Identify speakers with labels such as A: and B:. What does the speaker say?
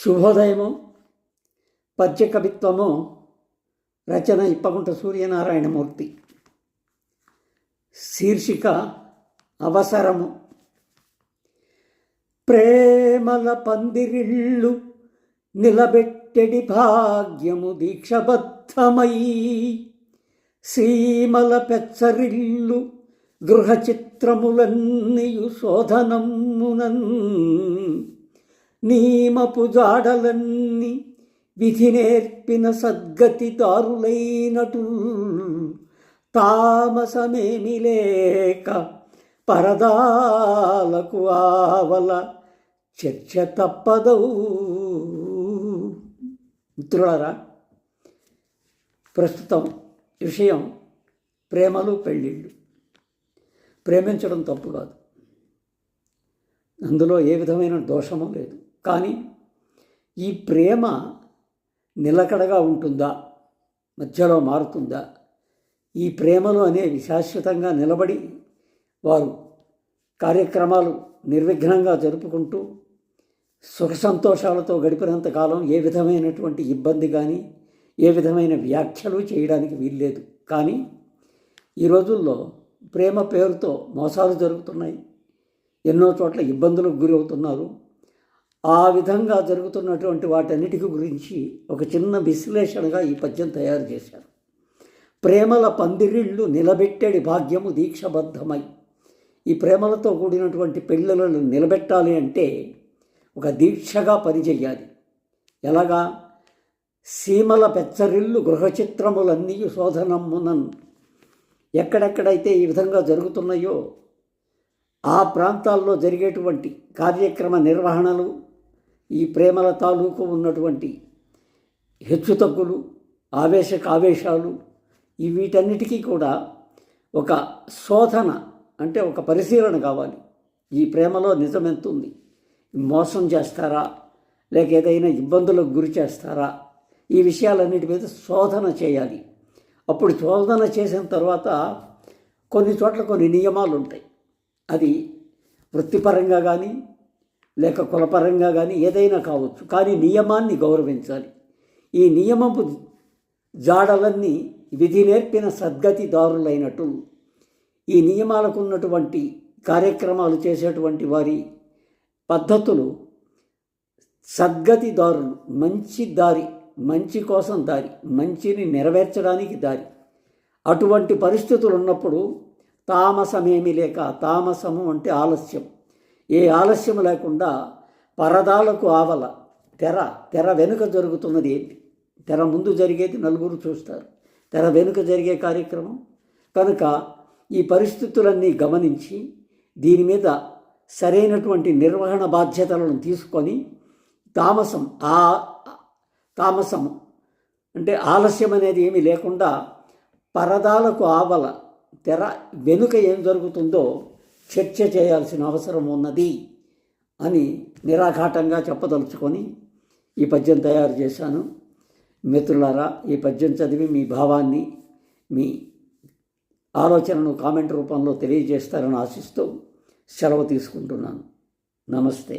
A: శుభోదయము. పద్య కవిత్వము. రచన ఇప్పగుంట సూర్యనారాయణమూర్తి. శీర్షిక అవసరము. ప్రేమల పందిరిళ్ళు నిలబెట్టెడి భాగ్యము దీక్షబద్ధమై, సీమల పెచ్చరిల్లు గృహ చిత్రములన్నీయు శోధనమునన్, నీమపు జాడలన్నీ విధి నేర్పిన సద్గతి దారులైనటు, తామసమేమి లేక పరదాలకు ఆవల చర్చ తప్పదవు. మిత్రులారా, ప్రస్తుతం విషయం ప్రేమలు పెళ్ళిళ్ళు. ప్రేమించడం తప్పు కాదు, అందులో ఏ విధమైన దోషము లేదు. కానీ ఈ ప్రేమ నిలకడగా ఉంటుందా, మధ్యలో మారుతుందా? ఈ ప్రేమలు అనేవి శాశ్వతంగా నిలబడి వారు కార్యక్రమాలు నిర్విఘ్నంగా జరుపుకుంటూ సుఖ సంతోషాలతో గడిపినంతకాలం ఏ విధమైనటువంటి ఇబ్బంది కానీ ఏ విధమైన వ్యాఖ్యలు చేయడానికి వీల్లేదు. కానీ ఈ రోజుల్లో ప్రేమ పేరుతో మోసాలు జరుగుతున్నాయి, ఎన్నో చోట్ల ఇబ్బందులకు గురి అవుతున్నారు. ఆ విధంగా జరుగుతున్నటువంటి వాటన్నిటికి గురించి ఒక చిన్న విశ్లేషణగా ఈ పద్యం తయారు చేశారు. ప్రేమల పందిరిళ్ళు నిలబెట్టేడి భాగ్యము దీక్షబద్ధమై. ఈ ప్రేమలతో కూడినటువంటి పెళ్ళిళ్ళను నిలబెట్టాలి అంటే ఒక దీక్షగా పనిచేయాలి. ఎలాగా? సీమల పెచ్చరిల్లు గృహచిత్రములన్నీ శోధనమ్మునన్. ఎక్కడెక్కడైతే ఈ విధంగా జరుగుతున్నాయో ఆ ప్రాంతాల్లో జరిగేటువంటి కార్యక్రమ నిర్వహణలు, ఈ ప్రేమల తాలూకు ఉన్నటువంటి హెచ్చుతగ్గులు, ఆవేశాలు, ఈ వీటన్నిటికీ కూడా ఒక శోధన అంటే ఒక పరిశీలన కావాలి. ఈ ప్రేమలో నిజం ఎంత ఉంది? మోసం చేస్తారా, లేక ఏదైనా ఇబ్బందులకు గురి చేస్తారా? ఈ విషయాలన్నిటి మీద శోధన చేయాలి. అప్పుడు శోధన చేసిన తర్వాత కొన్ని చోట్ల కొన్ని నియమాలు ఉంటాయి. అది వృత్తిపరంగా కానీ లేక కులపరంగా కానీ ఏదైనా కావచ్చు. కానీ నియమాన్ని గౌరవించాలి. ఈ నియమపు జాడలన్నీ విధి నేర్పిన సద్గతి దారులైనట్టు, ఈ నియమాలకు ఉన్నటువంటి కార్యక్రమాలు చేసేటువంటి వారి పద్ధతులు సద్గతి దారులు, మంచి దారి, మంచి కోసం దారి, మంచిని నెరవేర్చడానికి దారి. అటువంటి పరిస్థితులు ఉన్నప్పుడు తామసమేమి లేక, తామసము అంటే ఆలస్యం, ఏ ఆలస్యం లేకుండా పరదాలకు ఆవల, తెర వెనుక జరుగుతున్నది ఏంటి? తెర ముందు జరిగేది నలుగురు చూస్తారు, తెర వెనుక జరిగే కార్యక్రమం కనుక ఈ పరిస్థితులన్నీ గమనించి దీని మీద సరైనటువంటి నిర్వహణ బాధ్యతలను తీసుకొని తామసం అంటే ఆలస్యం అనేది ఏమీ లేకుండా పరదాలకు ఆవల, తెర వెనుక ఏం జరుగుతుందో చర్చ చేయాల్సిన అవసరం ఉన్నది అని నిరాఘాటంగా చెప్పదలుచుకొని ఈ పద్యం తయారు చేశాను. మిత్రులారా, ఈ పద్యం చదివి మీ భావాన్ని, మీ ఆలోచనను కామెంట్ రూపంలో తెలియజేస్తారని ఆశిస్తూ సెలవు తీసుకుంటున్నాను. నమస్తే.